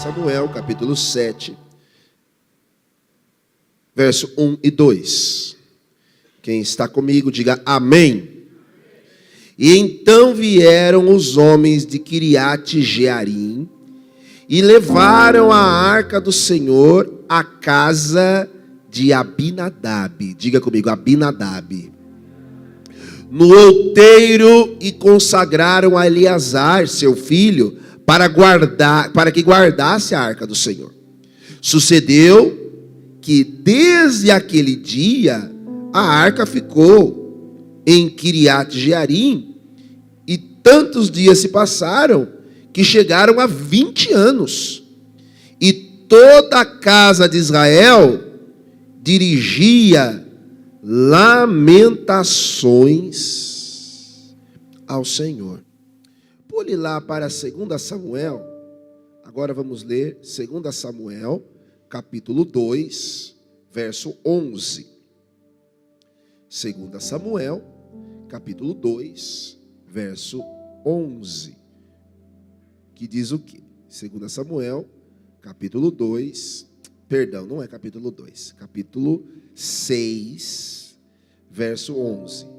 Samuel, capítulo 7, verso 1 e 2. Quem está comigo, diga amém. E então vieram os homens de Quiriate-Jearim e levaram a arca do Senhor à casa de Abinadab. Diga comigo, Abinadab. No outeiro, e consagraram a Eleazar, seu filho, para que guardasse a arca do Senhor. Sucedeu que desde aquele dia a arca ficou em Quiriate-Jearim, e tantos dias se passaram que chegaram a 20 anos. E toda a casa de Israel dirigia lamentações ao Senhor. Pule lá para 2 Samuel. Agora vamos ler 2 Samuel, capítulo 2, verso 11. 2 Samuel, capítulo 2, verso 11. Que diz o quê? 2 Samuel, capítulo 2, perdão, não é capítulo 2, capítulo 6, verso 11.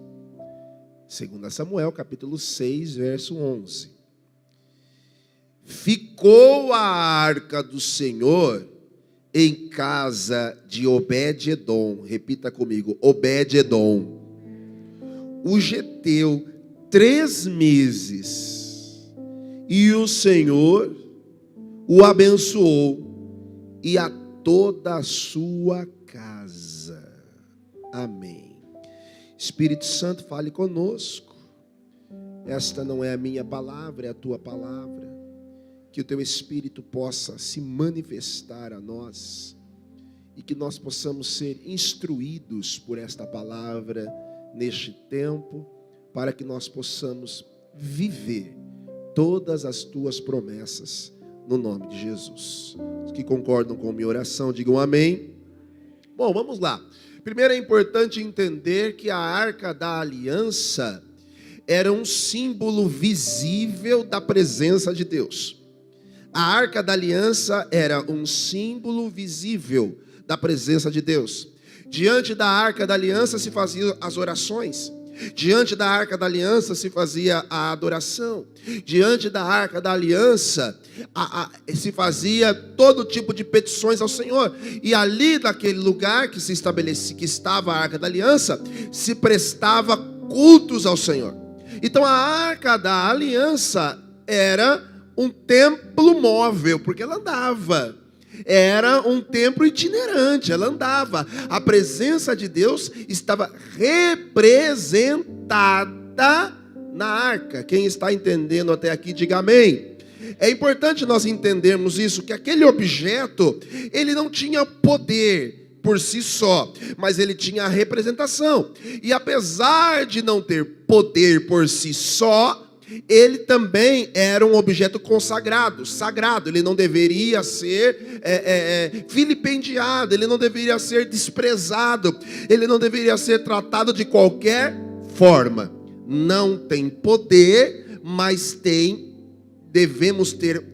2 Samuel, capítulo 6, verso 11. Ficou a arca do Senhor em casa de Obed-edom. Repita comigo, Obed-edom. O geteu 3 meses. E o Senhor o abençoou e a toda a sua casa. Amém. Espírito Santo, fale conosco. Esta não é a minha palavra, é a tua palavra. Que o teu Espírito possa se manifestar a nós e que nós possamos ser instruídos por esta palavra neste tempo, para que nós possamos viver todas as tuas promessas no nome de Jesus. Os que concordam com minha oração, digam amém. Bom, vamos lá. Primeiro é importante entender que a arca da aliança era um símbolo visível da presença de Deus. A arca da aliança era um símbolo visível da presença de Deus. Diante da arca da aliança se faziam as orações. Diante da arca da aliança se fazia a adoração. Diante da arca da aliança se fazia todo tipo de petições ao Senhor. E ali naquele lugar que se estabelecia, que estava a arca da aliança, se prestava cultos ao Senhor. Então a arca da aliança era um templo móvel, porque ela andava. Era um templo itinerante, ela andava. A presença de Deus estava representada na arca. Quem está entendendo até aqui, diga amém. É importante nós entendermos isso, que aquele objeto, ele não tinha poder por si só, mas ele tinha a representação. E apesar de não ter poder por si só, ele também era um objeto consagrado, sagrado. Ele não deveria ser vilipendiado, ele não deveria ser desprezado, ele não deveria ser tratado de qualquer forma. Não tem poder, mas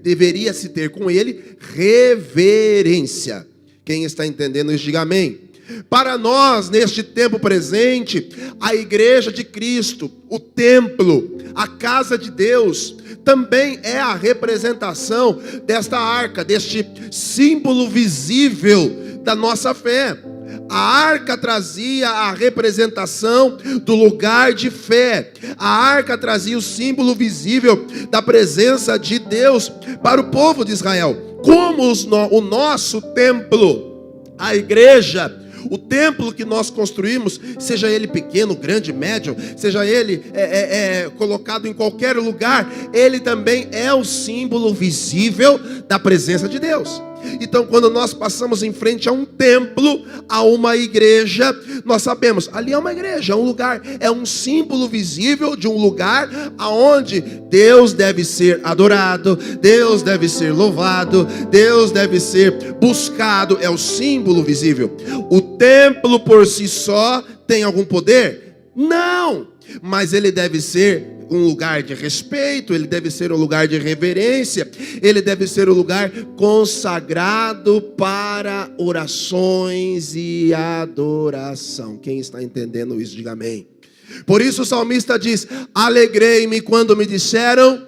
deveria-se ter com ele reverência. Quem está entendendo isso, diga amém. Para nós, neste tempo presente, a igreja de Cristo, o templo, a casa de Deus, também é a representação desta arca, deste símbolo visível da nossa fé. A arca trazia a representação do lugar de fé. A arca trazia o símbolo visível da presença de Deus para o povo de Israel. Como o nosso templo, a igreja, o templo que nós construímos, seja ele pequeno, grande, médio, seja ele colocado em qualquer lugar, ele também é o símbolo visível da presença de Deus. Então, quando nós passamos em frente a um templo, a uma igreja, nós sabemos, ali é uma igreja, é um lugar, é um símbolo visível de um lugar aonde Deus deve ser adorado, Deus deve ser louvado, Deus deve ser buscado, é o símbolo visível. O templo por si só tem algum poder? Não, mas ele deve ser um lugar de respeito, ele deve ser um lugar de reverência, ele deve ser um lugar consagrado para orações e adoração. Quem está entendendo isso, diga amém. Por isso o salmista diz: alegrei-me quando me disseram,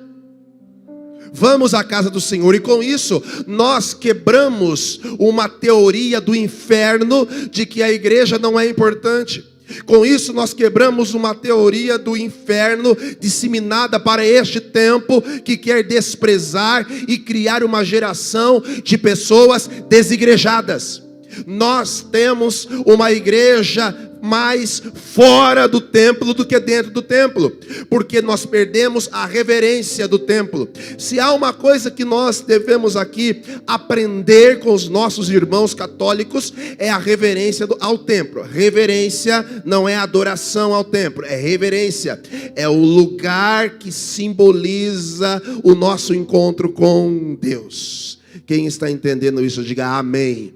vamos à casa do Senhor. E com isso nós quebramos uma teoria do inferno de que a igreja não é importante. Com isso nós quebramos uma teoria do inferno disseminada para este tempo, que quer desprezar e criar uma geração de pessoas desigrejadas. Nós temos uma igreja mais fora do templo do que dentro do templo, porque nós perdemos a reverência do templo. Se há uma coisa que nós devemos aqui aprender com os nossos irmãos católicos, é a reverência ao templo. Reverência não é adoração ao templo, é reverência, é o lugar que simboliza o nosso encontro com Deus. Quem está entendendo isso, diga amém.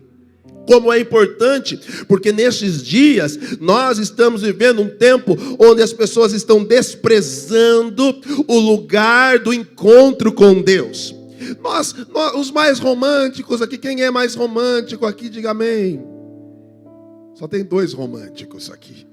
Como é importante, porque nesses dias nós estamos vivendo um tempo onde as pessoas estão desprezando o lugar do encontro com Deus. Nós, os mais românticos aqui, quem é mais romântico aqui, diga amém. Só tem 2 românticos aqui.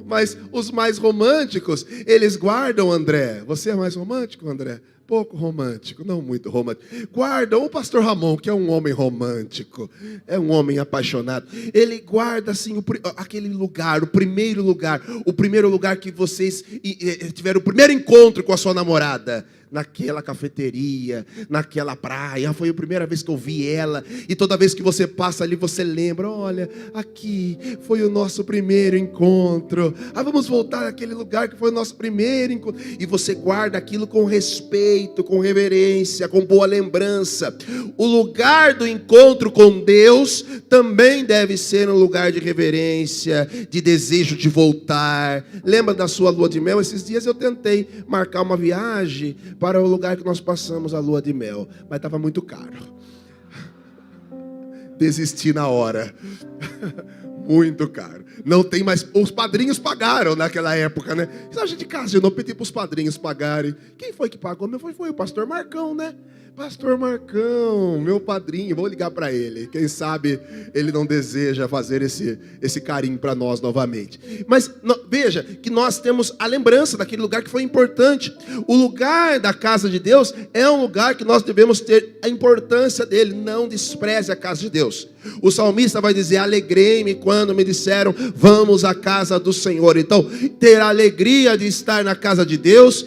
Mas os mais românticos, eles guardam, André. Você é mais romântico, André? Pouco romântico, não muito romântico. Guardam o pastor Ramon, que é um homem romântico, é um homem apaixonado. Ele guarda assim aquele lugar, o primeiro lugar que vocês tiveram o primeiro encontro com a sua namorada. Naquela cafeteria, naquela praia, foi a primeira vez que eu vi ela. E toda vez que você passa ali, você lembra: olha, aqui foi o nosso primeiro encontro. Vamos voltar àquele lugar que foi o nosso primeiro encontro. E você guarda aquilo com respeito, com reverência, com boa lembrança. O lugar do encontro com Deus também deve ser um lugar de reverência, de desejo de voltar. Lembra da sua lua de mel? Esses dias eu tentei marcar uma viagem para o lugar que nós passamos a lua de mel, mas estava muito caro. Desisti na hora. Muito caro. Não tem mais. Os padrinhos pagaram naquela época, né? A gente casou, pedi para os padrinhos pagarem. Quem foi que pagou? Foi o pastor Marcão, né? Pastor Marcão, meu padrinho, vou ligar para ele. Quem sabe ele não deseja fazer esse carinho para nós novamente. Mas veja que nós temos a lembrança daquele lugar que foi importante. O lugar da casa de Deus é um lugar que nós devemos ter a importância dele. Não despreze a casa de Deus. O salmista vai dizer: alegrei-me quando me disseram, vamos à casa do Senhor. Então, ter a alegria de estar na casa de Deus,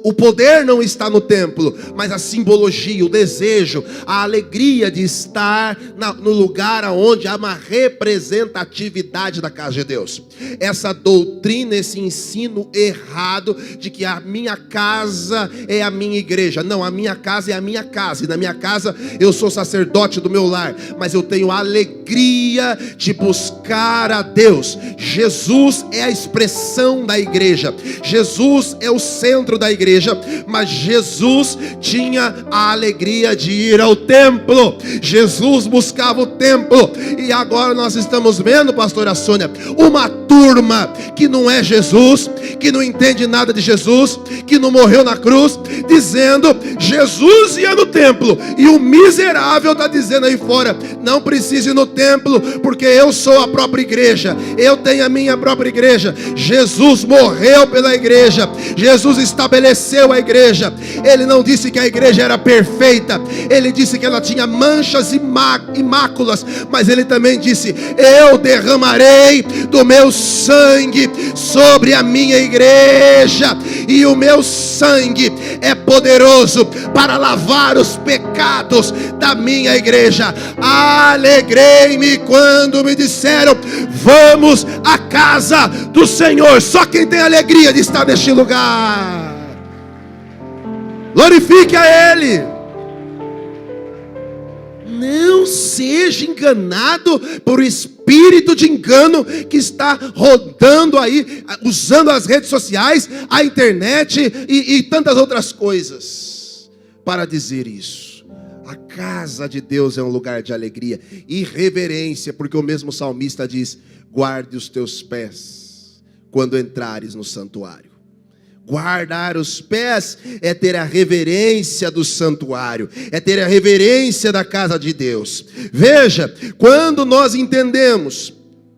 o poder não está no templo, mas a simbologia, o desejo, a alegria de estar no lugar onde há uma representatividade da casa de Deus. Essa doutrina, esse ensino errado de que a minha casa é a minha igreja. Não, a minha casa é a minha casa, e na minha casa eu sou sacerdote do meu lar, mas eu tenho a alegria de buscar a Deus. Jesus é a expressão da igreja, Jesus é o centro da igreja, mas Jesus tinha a alegria de ir ao templo. Jesus buscava o templo. E agora nós estamos vendo, pastora Sônia, uma turma que não é Jesus, que não entende nada de Jesus, que não morreu na cruz, dizendo Jesus ia no templo, e o miserável está dizendo aí fora: não precisa ir no templo, porque eu sou a própria igreja, eu tenho a minha própria igreja. Jesus morreu pela igreja, Jesus estabeleceu a igreja. Ele não disse que a igreja era perfeita, ele disse que ela tinha manchas e máculas, mas ele também disse: eu derramarei do meu sangue sobre a minha igreja, e o meu sangue é poderoso para lavar os pecados da minha igreja. Alegrei-me quando me disseram, vamos à casa do Senhor. Só quem tem alegria de estar neste lugar, glorifique a Ele. Não seja enganado por espírito de engano que está rodando aí, usando as redes sociais, a internet e tantas outras coisas para dizer isso. A casa de Deus é um lugar de alegria e reverência, porque o mesmo salmista diz: guarde os teus pés quando entrares no santuário. Guardar os pés é ter a reverência do santuário, é ter a reverência da casa de Deus. Veja, quando nós entendemos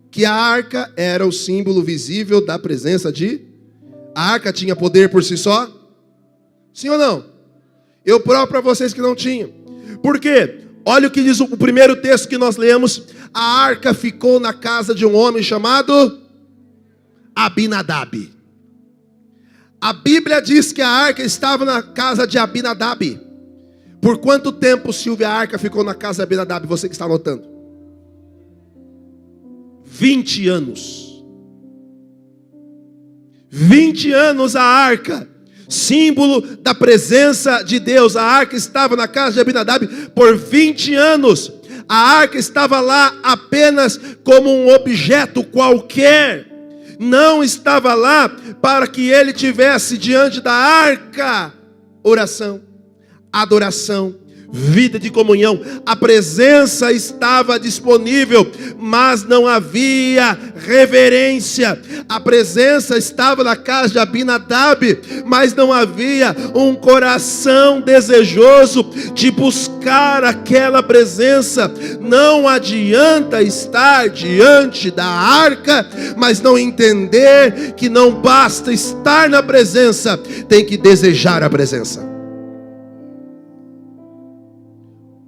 que a arca era o símbolo visível da presença de... A arca tinha poder por si só? Sim ou não? Eu provo para vocês que não tinha. Por quê? Olha o que diz o primeiro texto que nós lemos. A arca ficou na casa de um homem chamado Abinadab. A Bíblia diz que a arca estava na casa de Abinadab. Por quanto tempo, Silvia, a arca ficou na casa de Abinadab? Você que está anotando. 20 anos. 20 anos a arca, símbolo da presença de Deus. A arca estava na casa de Abinadab por 20 anos. A arca estava lá apenas como um objeto qualquer. Não estava lá para que ele tivesse diante da arca oração, adoração, vida de comunhão. A presença estava disponível, mas não havia reverência. A presença estava na casa de Abinadab, mas não havia um coração desejoso de buscar aquela presença. Não adianta estar diante da arca, mas não entender que não basta estar na presença, tem que desejar a presença.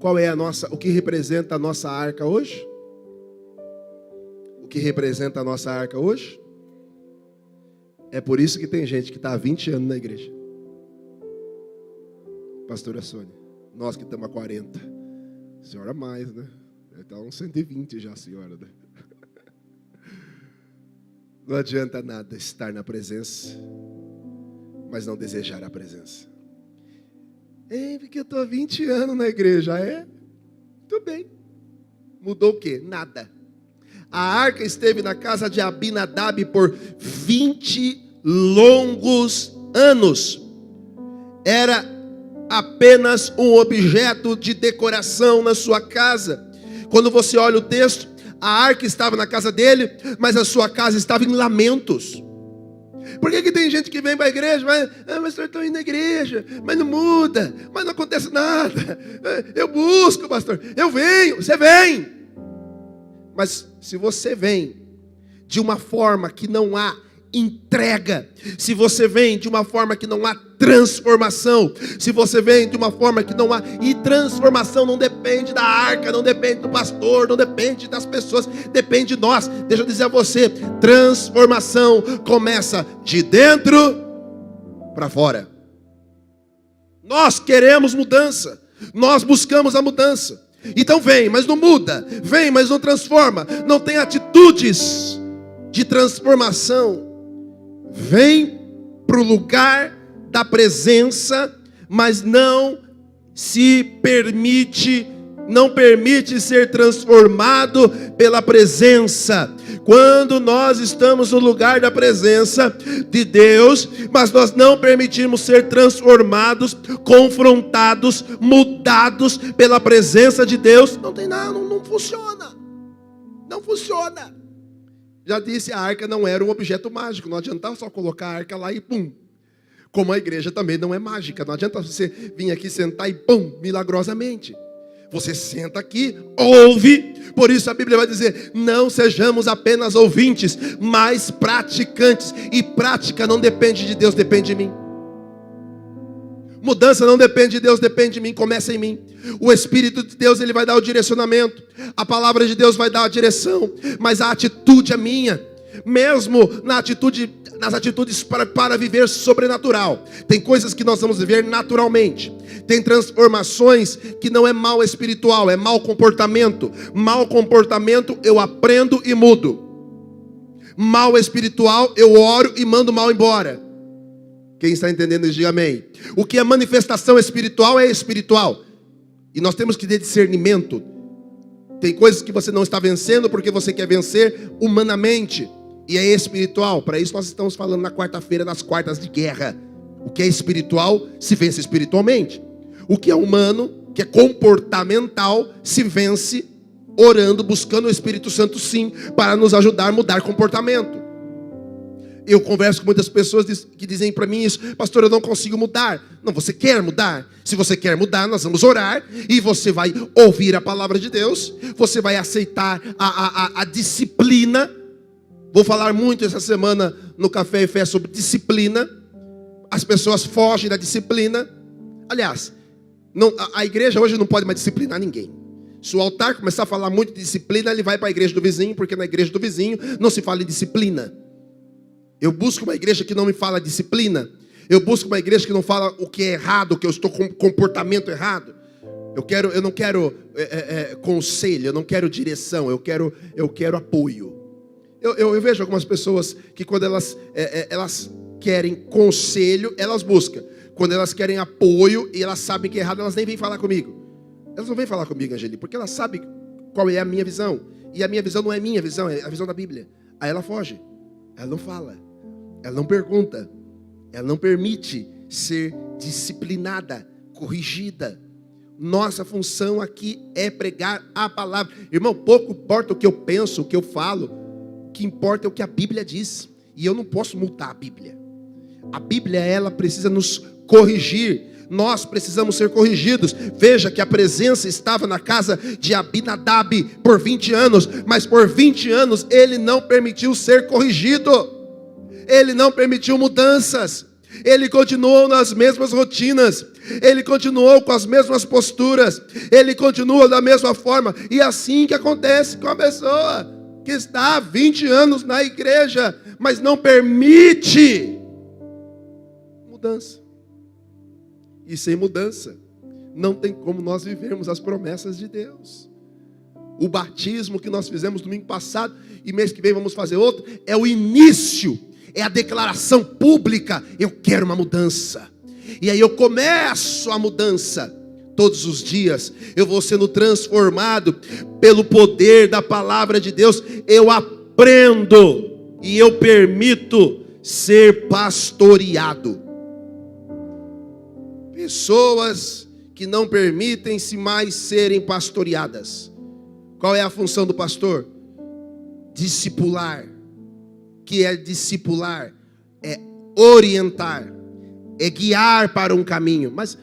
Qual é o que representa a nossa arca hoje? O que representa a nossa arca hoje? É por isso que tem gente que está há 20 anos na igreja. Pastora Sônia, nós que estamos há 40. Senhora mais, né? Está uns 120 já, senhora. Né? Não adianta nada estar na presença, mas não desejar a presença. Porque eu estou há 20 anos na igreja. Tudo bem. Mudou o quê? Nada. A arca esteve na casa de Abinadab por 20 longos anos. Era apenas um objeto de decoração na sua casa. Quando você olha o texto, a arca estava na casa dele, mas a sua casa estava em lamentos. Por que tem gente que vem para a igreja, mas eu estou indo na igreja, mas não muda, mas não acontece nada. Eu busco, pastor, eu venho, você vem. Mas se você vem de uma forma que não há entrega, se você vem de uma forma que não há transformação, se você vem de uma forma que não há, e transformação não depende da arca, não depende do pastor, não depende das pessoas, depende de nós. Deixa eu dizer a você, transformação começa de dentro para fora. Nós queremos mudança, nós buscamos a mudança. Então vem, mas não muda, vem, mas não transforma, não tem atitudes de transformação. Vem para o lugar da presença, mas não permite ser transformado pela presença. Quando nós estamos no lugar da presença de Deus, mas nós não permitimos ser transformados, confrontados, mudados pela presença de Deus, não tem nada, não funciona. Não funciona. Já disse, a arca não era um objeto mágico. Não adiantava só colocar a arca lá e pum. Como a igreja também não é mágica. Não adianta você vir aqui sentar e pum, milagrosamente. Você senta aqui, ouve. Por isso a Bíblia vai dizer, não sejamos apenas ouvintes, mas praticantes. E prática não depende de Deus, depende de mim. Mudança não depende de Deus, depende de mim, começa em mim. O Espírito de Deus, ele vai dar o direcionamento. A palavra de Deus vai dar a direção. Mas a atitude é minha. Mesmo nas atitudes para viver sobrenatural. Tem coisas que nós vamos viver naturalmente. Tem transformações que não é mal espiritual, é mau comportamento. Mau comportamento eu aprendo e mudo. Mal espiritual eu oro e mando mal embora. Quem está entendendo, diga amém. O que é manifestação espiritual é espiritual. E nós temos que ter discernimento. Tem coisas que você não está vencendo porque você quer vencer humanamente. E é espiritual. Para isso nós estamos falando na quarta-feira, nas quartas de guerra. O que é espiritual se vence espiritualmente. O que é humano, que é comportamental, se vence orando, buscando o Espírito Santo sim, para nos ajudar a mudar comportamento. Eu converso com muitas pessoas que dizem para mim isso: pastor, eu não consigo mudar. Não, você quer mudar? Se você quer mudar, nós vamos orar, e você vai ouvir a palavra de Deus, você vai aceitar a disciplina. Vou falar muito essa semana no Café e Fé sobre disciplina. As pessoas fogem da disciplina. Aliás, a igreja hoje não pode mais disciplinar ninguém. Se o altar começar a falar muito de disciplina, ele vai para a igreja do vizinho, porque na igreja do vizinho não se fala em disciplina. Eu busco uma igreja que não me fala disciplina. Eu busco uma igreja que não fala o que é errado, que eu estou com comportamento errado. Eu não quero conselho, eu não quero direção, eu quero apoio. Eu vejo algumas pessoas que quando elas querem conselho, elas buscam. Quando elas querem apoio e elas sabem que é errado, elas nem vêm falar comigo. Elas não vêm falar comigo, Angeli, porque elas sabem qual é a minha visão. E a minha visão não é minha visão, é a visão da Bíblia. Aí ela foge, ela não fala, ela não pergunta, ela não permite ser disciplinada, corrigida. Nossa função aqui é pregar a palavra. Irmão, pouco importa o que eu penso, o que eu falo. O que importa é o que a Bíblia diz. E eu não posso multar a Bíblia. A Bíblia, ela precisa nos corrigir. Nós precisamos ser corrigidos. Veja que a presença estava na casa de Abinadab por 20 anos. Mas por 20 anos ele não permitiu ser corrigido. Ele não permitiu mudanças. Ele continuou nas mesmas rotinas. Ele continuou com as mesmas posturas. Ele continua da mesma forma. E assim que acontece com a pessoa que está há 20 anos na igreja, mas não permite mudança. E sem mudança, não tem como nós vivermos as promessas de Deus. O batismo que nós fizemos domingo passado, e mês que vem vamos fazer outro, é o início, é a declaração pública: eu quero uma mudança. E aí eu começo a mudança. Todos os dias eu vou sendo transformado pelo poder da palavra de Deus. Eu aprendo e eu permito ser pastoreado. Pessoas que não permitem-se mais serem pastoreadas. Qual é a função do pastor? Discipular. Que é discipular? É orientar, é guiar para um caminho. Mas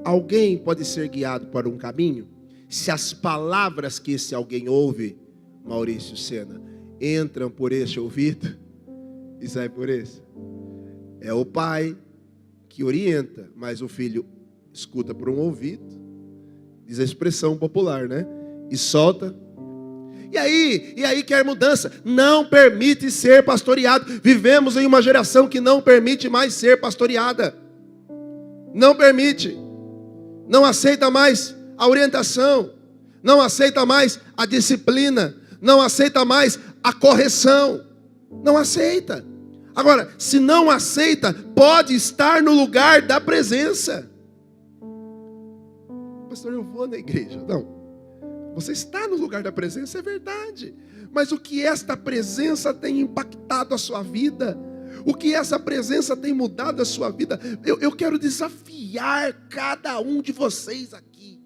alguém pode ser guiado para um caminho se as palavras que esse alguém ouve, Maurício Sena, entram por este ouvido e saem por esse. É o pai que orienta, mas o filho escuta por um ouvido, diz a expressão popular, né? E solta. E aí quer mudança. Não permite ser pastoreado. Vivemos em uma geração que não permite mais ser pastoreada. Não permite. Não aceita mais a orientação. Não aceita mais a disciplina. Não aceita mais a correção. Não aceita. Agora, se não aceita, pode estar no lugar da presença. Pastor, eu vou na igreja. Não. Você está no lugar da presença, é verdade. Mas o que esta presença tem impactado a sua vida? O que essa presença tem mudado a sua vida? Eu quero desafiar cada um de vocês aqui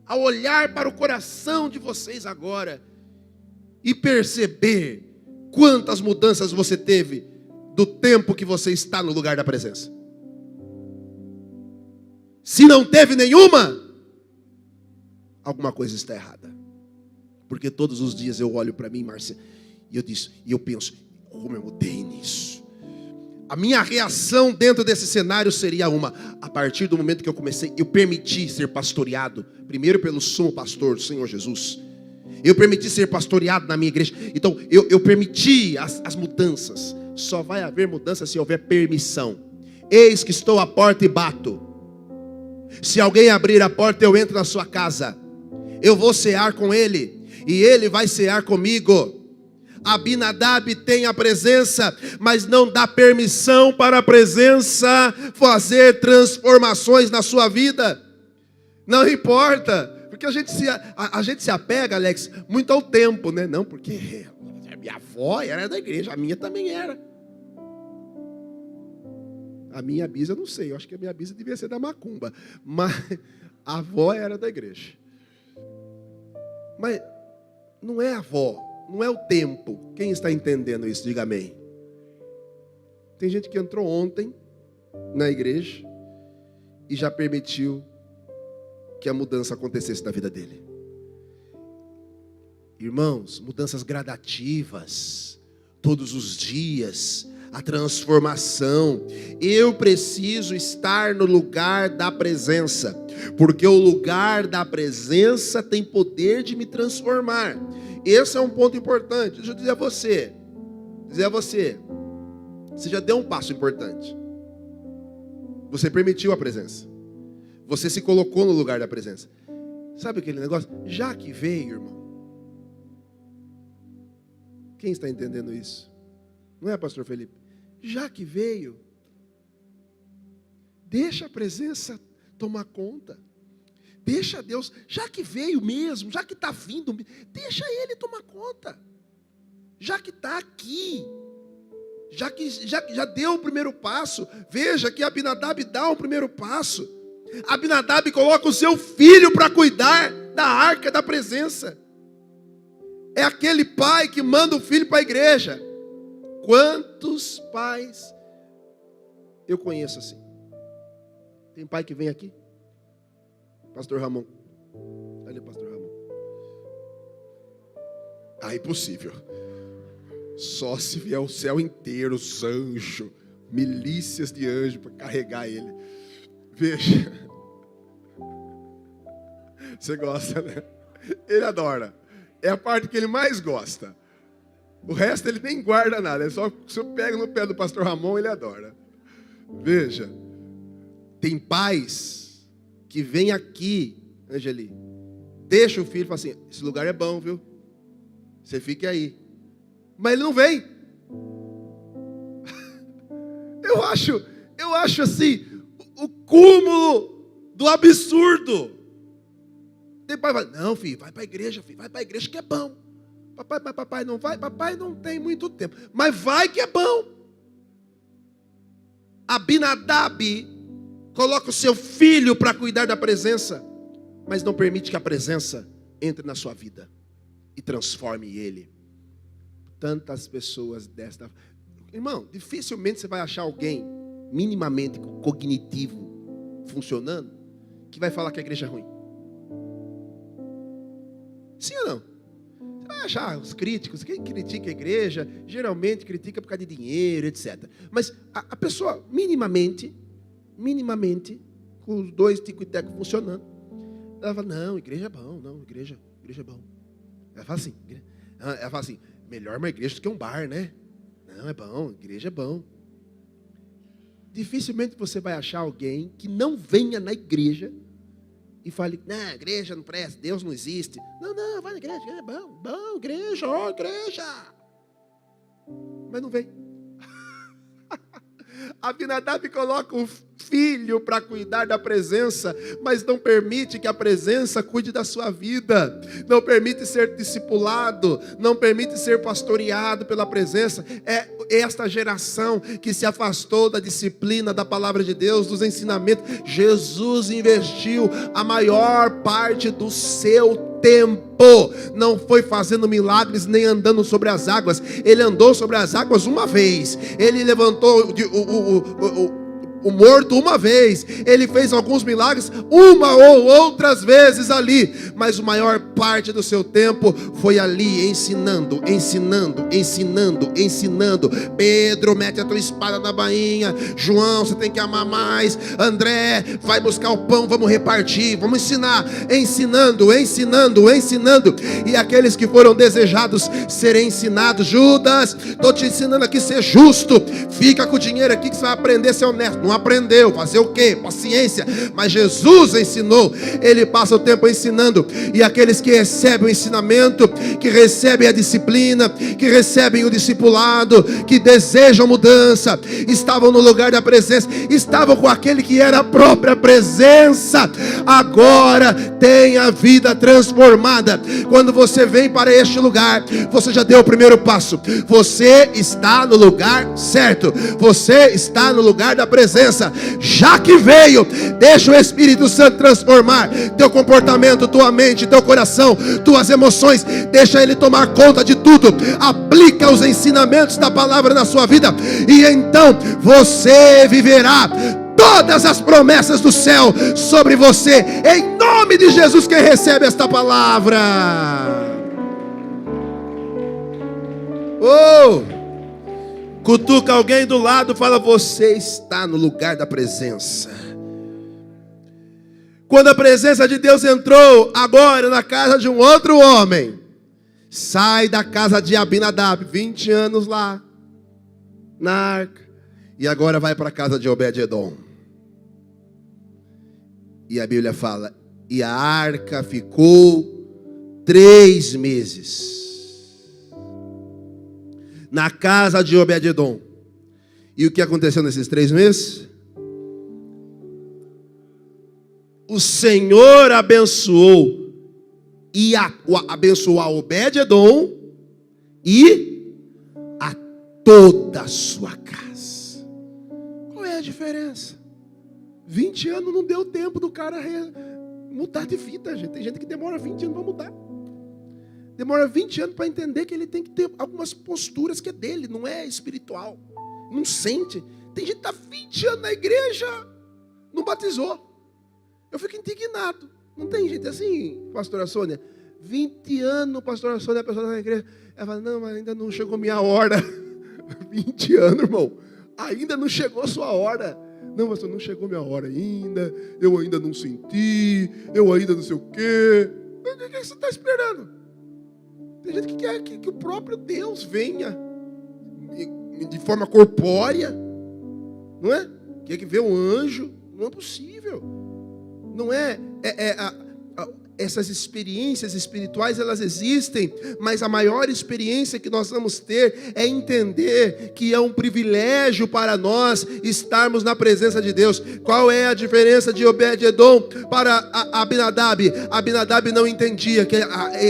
a olhar para o coração de vocês agora e perceber quantas mudanças você teve do tempo que você está no lugar da presença. Se não teve nenhuma, alguma coisa está errada. Porque todos os dias eu olho para mim, Márcia, e eu penso: como eu mudei nisso? A minha reação dentro desse cenário seria a partir do momento que eu permiti ser pastoreado, primeiro pelo sumo pastor, do Senhor Jesus. Eu permiti ser pastoreado na minha igreja. Então eu permiti as mudanças. Só vai haver mudança se houver permissão. Eis que estou à porta e bato. Se alguém abrir a porta, eu entro na sua casa. Eu vou cear com ele, e ele vai cear comigo. Abinadab tem a presença, mas não dá permissão para a presença fazer transformações na sua vida. Não importa, porque a gente se apega, Alex, muito ao tempo, né? Não, porque minha avó era da igreja, a minha também era. A minha bisa, eu não sei, eu acho que a minha bisa devia ser da macumba, mas a avó era da igreja. Mas não é a avó, não é o tempo. Quem está entendendo isso, diga amém. Tem gente que entrou ontem na igreja e já permitiu que a mudança acontecesse na vida dele. Irmãos, mudanças gradativas, todos os dias, a transformação. Eu preciso estar no lugar da presença, porque o lugar da presença tem poder de me transformar. Esse é um ponto importante. Deixa eu dizer a você, você já deu um passo importante. Você permitiu a presença. Você se colocou no lugar da presença. Sabe aquele negócio? Já que veio, irmão. Quem está entendendo isso? Não é, pastor Felipe? Já que veio, deixa a presença tomar conta. Deixa Deus, já que veio mesmo, já que está vindo, deixa Ele tomar conta. Já que está aqui, já deu o primeiro passo. Veja que Abinadab dá o primeiro passo. Abinadab coloca o seu filho para cuidar da arca da presença. É aquele pai que manda o filho para a igreja. Quantos pais eu conheço assim? Tem pai que vem aqui? Pastor Ramon. Olha o pastor Ramon. Ah, impossível. Só se vier o céu inteiro, os anjos, milícias de anjos para carregar ele. Veja. Você gosta, né? Ele adora. É a parte que ele mais gosta. O resto ele nem guarda nada. É só se eu pego no pé do pastor Ramon, ele adora. Veja. Tem pais que vêm aqui, Angeli, deixa o filho e fala assim: esse lugar é bom, viu? Você fique aí. Mas ele não vem. Eu acho assim, o cúmulo do absurdo. Tem pai que fala: não, filho, vai para a igreja, filho, vai para a igreja que é bom. Papai não vai, papai não tem muito tempo, mas vai que é bom. Abinadab coloca o seu filho para cuidar da presença, mas não permite que a presença entre na sua vida e transforme ele. Tantas pessoas desta... Irmão, dificilmente você vai achar alguém minimamente cognitivo funcionando que vai falar que a igreja é ruim. Sim ou não? Você vai achar os críticos, quem critica a igreja, geralmente critica por causa de dinheiro, etc. Mas a pessoa minimamente, com os dois tico-teco funcionando, ela fala: não, igreja é bom, não, igreja é bom. Ela fala assim, melhor uma igreja do que um bar, né? Não, é bom, igreja é bom. Dificilmente você vai achar alguém que não venha na igreja e fale: não, igreja não presta, Deus não existe. Não, vai na igreja é bom, igreja, igreja. Mas não vem. Abinadab coloca o filho para cuidar da presença, mas não permite que a presença cuide da sua vida, não permite ser discipulado, não permite ser pastoreado pela presença. É esta geração que se afastou da disciplina da palavra de Deus, dos ensinamentos. Jesus investiu a maior parte do seu tempo, não foi fazendo milagres nem andando sobre as águas. Ele andou sobre as águas uma vez, ele levantou o morto uma vez, ele fez alguns milagres uma ou outras vezes ali, mas a maior parte do seu tempo foi ali ensinando. Pedro, mete a tua espada na bainha. João, você tem que amar mais. André, vai buscar o pão, vamos repartir, vamos ensinar. Ensinando. E aqueles que foram desejados serem ensinados: Judas, estou te ensinando aqui a ser justo, fica com o dinheiro aqui que você vai aprender a ser honesto. Não aprendeu, fazer o quê? Paciência. Mas Jesus ensinou, ele passa o tempo ensinando. E aqueles que recebem o ensinamento, que recebem a disciplina, que recebem o discipulado, que desejam mudança, estavam no lugar da presença, estavam com aquele que era a própria presença. agora tem a vida transformada. Quando você vem para este lugar, você já deu o primeiro passo. Você está no lugar certo. Você está no lugar da presença. Já que veio, deixa o Espírito Santo transformar teu comportamento, tua mente, teu coração, tuas emoções. Deixa Ele tomar conta de tudo. Aplica os ensinamentos da palavra na sua vida, e então você viverá todas as promessas do céu sobre você, em nome de Jesus. Quem recebe esta palavra? Cutuca alguém do lado, fala: você está no lugar da presença. Quando a presença de Deus entrou agora na casa de um outro homem, sai da casa de Abinadab, 20 anos lá na arca, e agora vai para a casa de Obed-edom. E a Bíblia fala: e a arca ficou 3 meses na casa de Obed-edom. E o que aconteceu nesses 3 meses? O Senhor abençoou, e abençoou a Obed-edom e a toda a sua casa. Qual é a diferença? 20 anos não deu tempo do cara mudar de vida, gente. Tem gente que demora 20 anos para mudar. Demora 20 anos para entender que ele tem que ter algumas posturas que é dele, não é espiritual. Não sente. Tem gente que está 20 anos na igreja, não batizou. Eu fico indignado. Não tem gente assim, pastora Sônia? 20 anos, pastora Sônia, a pessoa está na igreja. Ela fala: não, mas ainda não chegou minha hora. 20 anos, irmão. Ainda não chegou a sua hora. Não, pastor, não chegou minha hora ainda. Eu ainda não senti. Eu ainda não sei o quê. O que você está esperando? Tem gente que quer que o próprio Deus venha de forma corpórea. Não é? Quer que vê um anjo. Não é possível. Não é, essas experiências espirituais, elas existem, mas a maior experiência que nós vamos ter é entender que é um privilégio para nós estarmos na presença de Deus. Qual é a diferença de Obed-edom para Abinadab? Abinadab não entendia que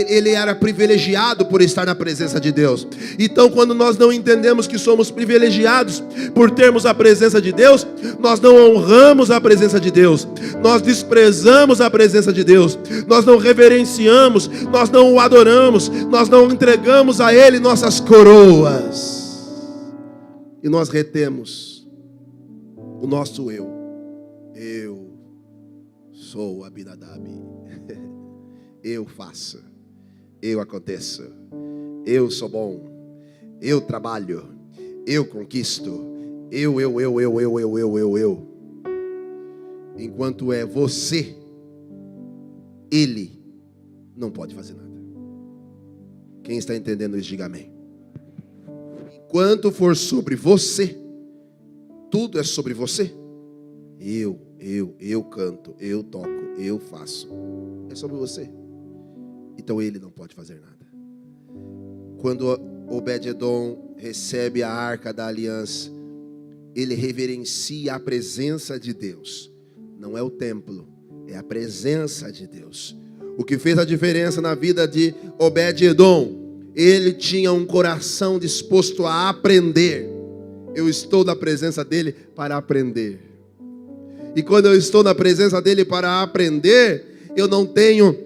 ele era privilegiado por estar na presença de Deus. Então, quando nós não entendemos que somos privilegiados por termos a presença de Deus, nós não honramos a presença de Deus, nós desprezamos a presença de Deus, nós não reverenciamos, nós não o adoramos, nós não entregamos a Ele nossas coroas, e nós retemos o nosso eu. Eu sou Abinadab. Eu faço, eu aconteço, eu sou bom, eu trabalho, eu conquisto, eu. Enquanto é você, ele não pode fazer nada. Quem está entendendo isso, diga amém. Enquanto for sobre você, tudo é sobre você. Eu canto, eu toco, eu faço. É sobre você. Então ele não pode fazer nada. Quando Obed-edom recebe a arca da aliança, ele reverencia a presença de Deus. Não é o templo, é a presença de Deus. O que fez a diferença na vida de Obed-edom, ele tinha um coração disposto a aprender. Eu estou na presença dele para aprender. E quando eu estou na presença dele para aprender, eu não tenho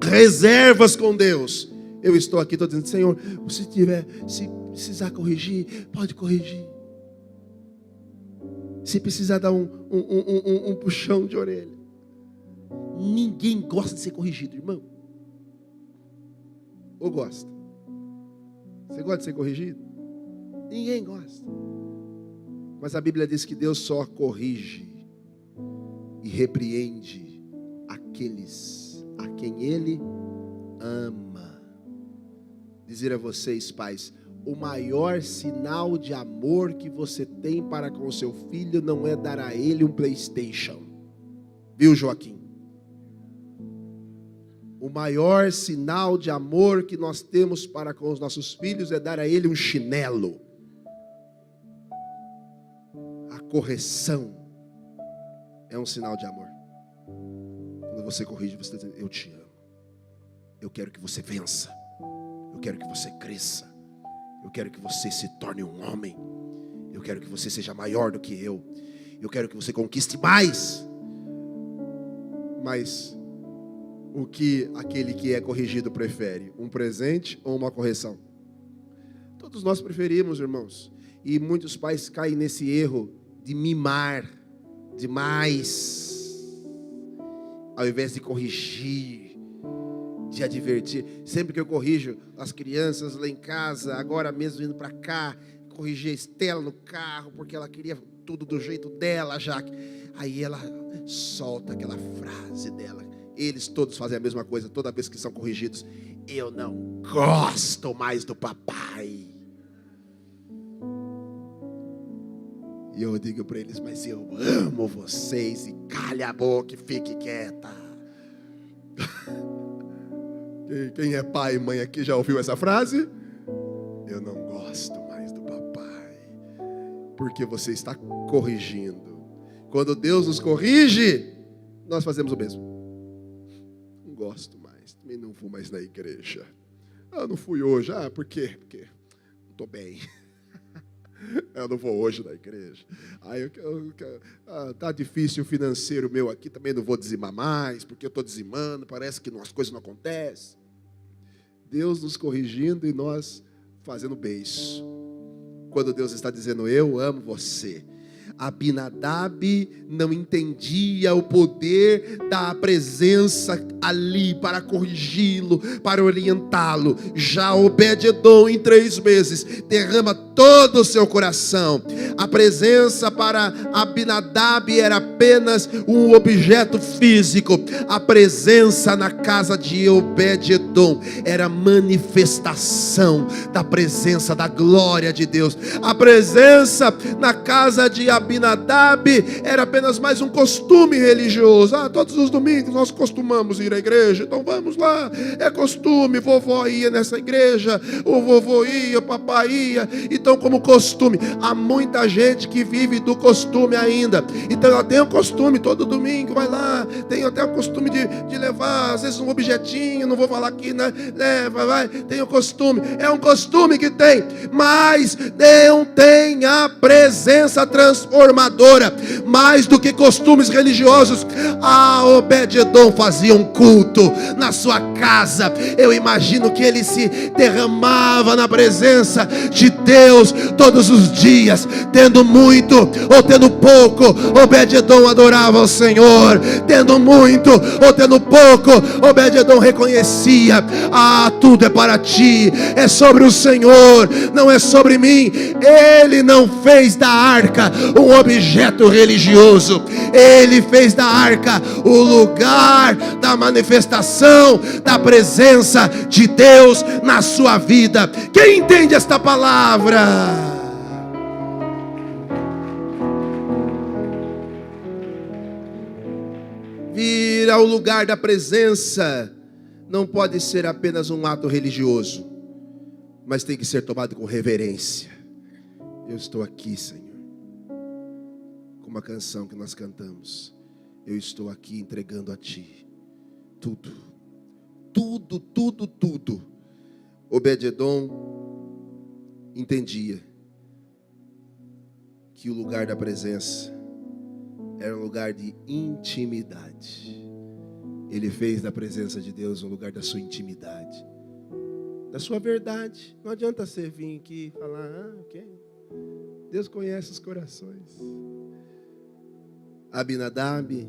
reservas com Deus. Eu estou aqui, estou dizendo: Senhor, se precisar corrigir, pode corrigir. Se precisar dar um puxão de orelha. Ninguém gosta de ser corrigido, irmão. Ou gosta? Você gosta de ser corrigido? Ninguém gosta. Mas a Bíblia diz que Deus só corrige e repreende aqueles a quem Ele ama. Dizer a vocês, pais: o maior sinal de amor que você tem para com o seu filho não é dar a ele um PlayStation. Viu, Joaquim? O maior sinal de amor que nós temos para com os nossos filhos é dar a ele um chinelo. A correção é um sinal de amor. você corrige, você está dizendo: eu te amo. Eu quero que você vença. Eu quero que você cresça. Eu quero que você se torne um homem. Eu quero que você seja maior do que eu. Eu quero que você conquiste mais. Mas o que aquele que é corrigido prefere? Um presente ou uma correção? Todos nós preferimos, irmãos. E muitos pais caem nesse erro de mimar demais, ao invés de corrigir, de advertir. Sempre que eu corrijo as crianças lá em casa, agora mesmo indo para cá, corrigi a Estela no carro, porque ela queria tudo do jeito dela, Jaque. Aí ela solta aquela frase dela. Eles todos fazem a mesma coisa toda vez que são corrigidos: eu não gosto mais do papai. E eu digo para eles: mas eu amo vocês, e calha a boca e fique quieta. Quem é pai e mãe aqui já ouviu essa frase? Eu não gosto mais do papai. Porque você está corrigindo. Quando Deus nos corrige, nós fazemos o mesmo. Não gosto mais, também não vou mais na igreja. Não fui hoje. Por quê? Porque não estou bem. Eu não vou hoje na igreja. Tá difícil o financeiro meu aqui, também não vou dizimar mais, porque eu estou dizimando, parece que as coisas não acontecem. Deus nos corrigindo e nós fazendo beijo. Quando Deus está dizendo: eu amo você. Abinadab não entendia o poder da presença ali para corrigi-lo, para orientá-lo. Já Obed-edom, em 3 meses, derrama todo o seu coração. A presença para Abinadab era apenas um objeto físico. A presença na casa de Obed-edom era manifestação da presença, da glória de Deus. A presença na casa de Abinadab era apenas mais um costume religioso. Todos os domingos nós costumamos ir à igreja, então vamos lá, é costume. Vovó ia nessa igreja, o vovô ia, o papai ia. Então, como costume, há muita gente que vive do costume ainda. Então ela tem o costume, todo domingo vai lá, tem até o costume de levar às vezes um objetinho, não vou falar aqui, né? Leva, vai, tem o costume, é um costume que tem, mas não tem a presença transformadora. Mais do que costumes religiosos, Obed-edom fazia um culto na sua casa. Eu imagino que ele se derramava na presença de Deus todos os dias, tendo muito ou tendo pouco, Obed-edom adorava o Senhor. Tendo muito ou tendo pouco, Obed-edom reconhecia: tudo é para ti, é sobre o Senhor, não é sobre mim. Ele não fez da arca um objeto religioso, ele fez da arca o lugar da manifestação da presença de Deus na sua vida. Quem entende esta palavra? Vir ao lugar da presença não pode ser apenas um ato religioso, mas tem que ser tomado com reverência. Eu estou aqui, Senhor, como a canção que nós cantamos. Eu estou aqui entregando a Ti tudo, tudo, tudo, tudo. Obed-edom entendia que o lugar da presença era um lugar de intimidade. Ele fez da presença de Deus um lugar da sua intimidade, da sua verdade. Não adianta você vir aqui e falar: ok, Deus conhece os corações. Abinadab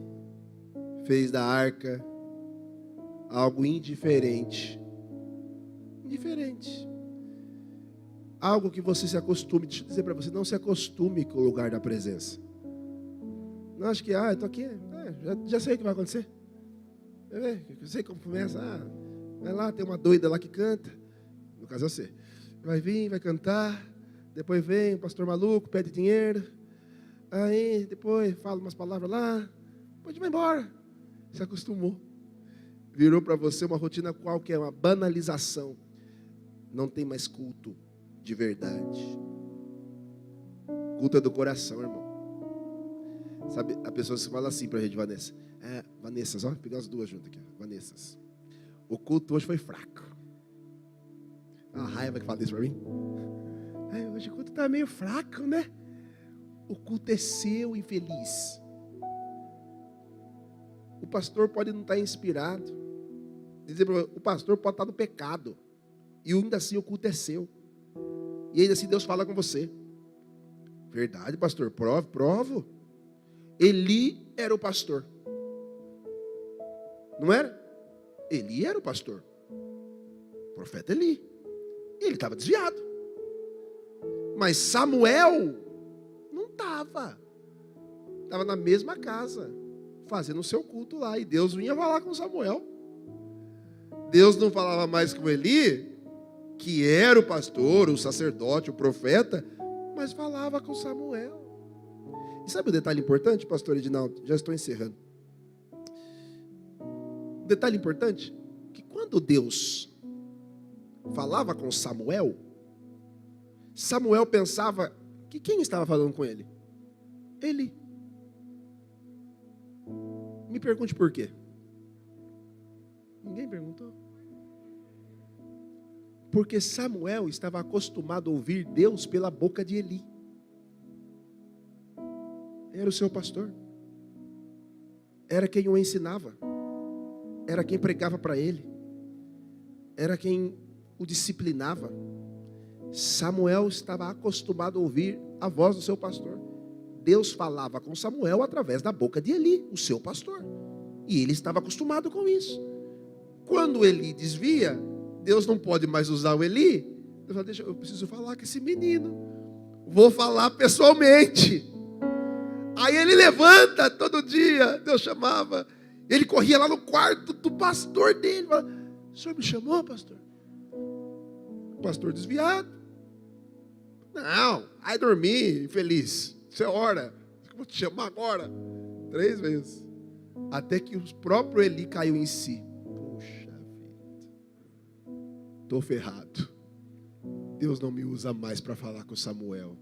fez da arca algo indiferente. Indiferente. Algo que você se acostume. Deixa eu dizer para você: não se acostume com o lugar da presença. Não acho que, eu estou aqui, já sei o que vai acontecer. Eu sei como começa. Vai lá, tem uma doida lá que canta. No caso é você. Vai vir, vai cantar. Depois vem o pastor maluco, pede dinheiro. Aí depois fala umas palavras lá. Depois vai embora. Se acostumou. Virou para você uma rotina qualquer, uma banalização. Não tem mais culto de verdade. Culto é do coração, irmão. Sabe, a pessoa se fala assim para a gente: Vanessa, Vanessas, ó, pegar as duas juntas aqui. Vanessas. O culto hoje foi fraco. A raiva que fala isso para mim. Hoje o culto está meio fraco, né? O culto é seu, infeliz. O pastor pode não estar inspirado. O pastor pode estar no pecado. E ainda assim o culto é seu. E ainda assim Deus fala com você. Verdade, pastor? Provo. Eli era o pastor. Não era? Eli era o pastor. O profeta Eli. E ele estava desviado. Mas Samuel não estava. Estava na mesma casa, fazendo o seu culto lá. E Deus vinha falar com Samuel. Deus não falava mais com Eli, que era o pastor, o sacerdote, o profeta, mas falava com Samuel. E sabe o detalhe importante, pastor Edinaldo? Já estou encerrando. Um detalhe importante, que quando Deus falava com Samuel, Samuel pensava que quem estava falando com ele? Ele. Me pergunte por quê. Ninguém perguntou. Porque Samuel estava acostumado a ouvir Deus pela boca de Eli. Era o seu pastor. Era quem o ensinava. Era quem pregava para ele. Era quem o disciplinava. Samuel estava acostumado a ouvir a voz do seu pastor. Deus falava com Samuel através da boca de Eli, o seu pastor. E ele estava acostumado com isso. Quando Eli desvia, Deus não pode mais usar o Eli. Deus fala, eu preciso falar com esse menino. Vou falar pessoalmente. Aí ele levanta todo dia. Deus chamava. Ele corria lá no quarto do pastor dele. Fala, o senhor me chamou, pastor? O pastor desviado. Não, aí dormi, infeliz. Você ora. Eu vou te chamar agora. 3 vezes. Até que o próprio Eli caiu em si. Puxa vida. Estou ferrado. Deus não me usa mais para falar com Samuel.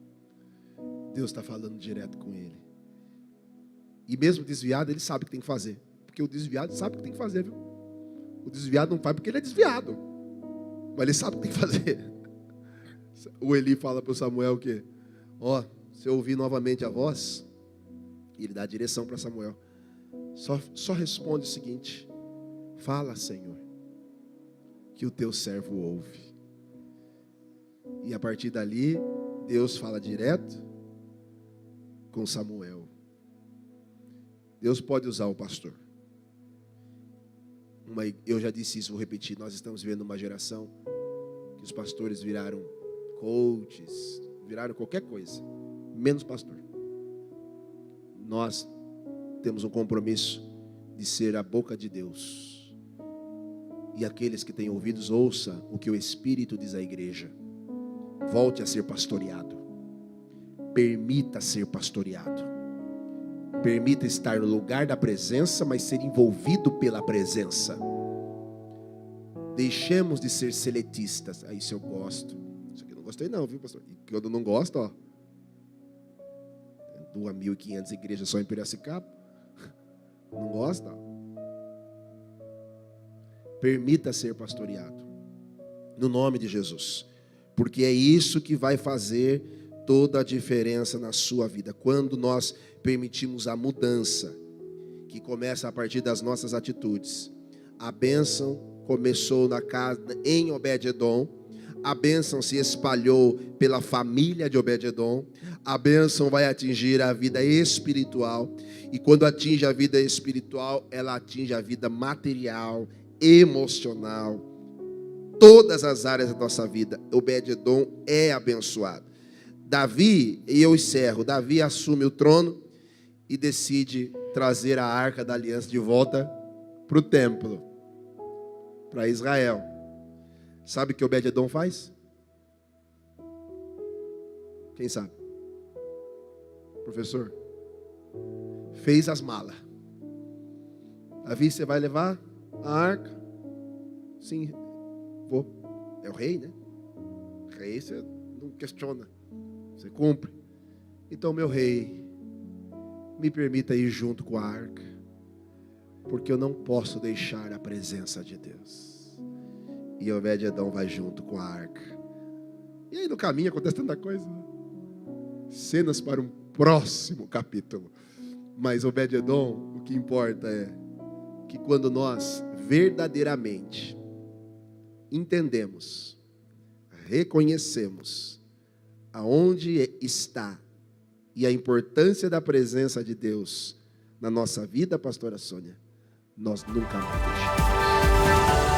Deus está falando direto com ele. E mesmo desviado, ele sabe o que tem que fazer. Porque o desviado sabe o que tem que fazer, viu? O desviado não faz porque ele é desviado. Mas ele sabe o que tem que fazer. O Eli fala para o Samuel o quê? Se eu ouvir novamente a voz, e ele dá a direção para Samuel. Só responde o seguinte: fala, Senhor, que o teu servo ouve. E a partir dali, Deus fala direto com Samuel. Deus pode usar o pastor. Eu já disse isso, vou repetir. Nós estamos vivendo uma geração que os pastores viraram coaches, viraram qualquer coisa, menos pastor. Nós temos um compromisso de ser a boca de Deus. E aqueles que têm ouvidos, ouça o que o Espírito diz à igreja. Volte a ser pastoreado. Permita ser pastoreado. Permita estar no lugar da presença, mas ser envolvido pela presença. Deixemos de ser seletistas. Isso eu gosto. Isso aqui eu não gostei não, viu, pastor? E quando eu não gosto, 2.500 igrejas só em Piracicaba. Não gosta? Permita ser pastoreado. No nome de Jesus. Porque é isso que vai fazer toda a diferença na sua vida. Quando nós permitimos a mudança, que começa a partir das nossas atitudes. A bênção começou na casa em Obed-edom. A bênção se espalhou pela família de Obed-edom. A bênção vai atingir a vida espiritual. E quando atinge a vida espiritual, ela atinge a vida material, emocional. Todas as áreas da nossa vida. Obed-edom é abençoado. Davi, e eu encerro, Davi assume o trono e decide trazer a arca da aliança de volta para o templo, para Israel. Sabe o que Obed-edom faz? Quem sabe? Professor? Fez as malas. Davi, você vai levar a arca? Sim, vou. É o rei, né? Rei, você não questiona. Você cumpre. Então, meu rei, me permita ir junto com a arca. porque eu não posso deixar a presença de Deus. E Obed-edom vai junto com a arca. E aí no caminho acontece tanta coisa, né? Cenas para um próximo capítulo. Mas Obed-edom, o que importa é que quando nós verdadeiramente entendemos, reconhecemos aonde está e a importância da presença de Deus na nossa vida, pastora Sônia, nós nunca mais deixamos.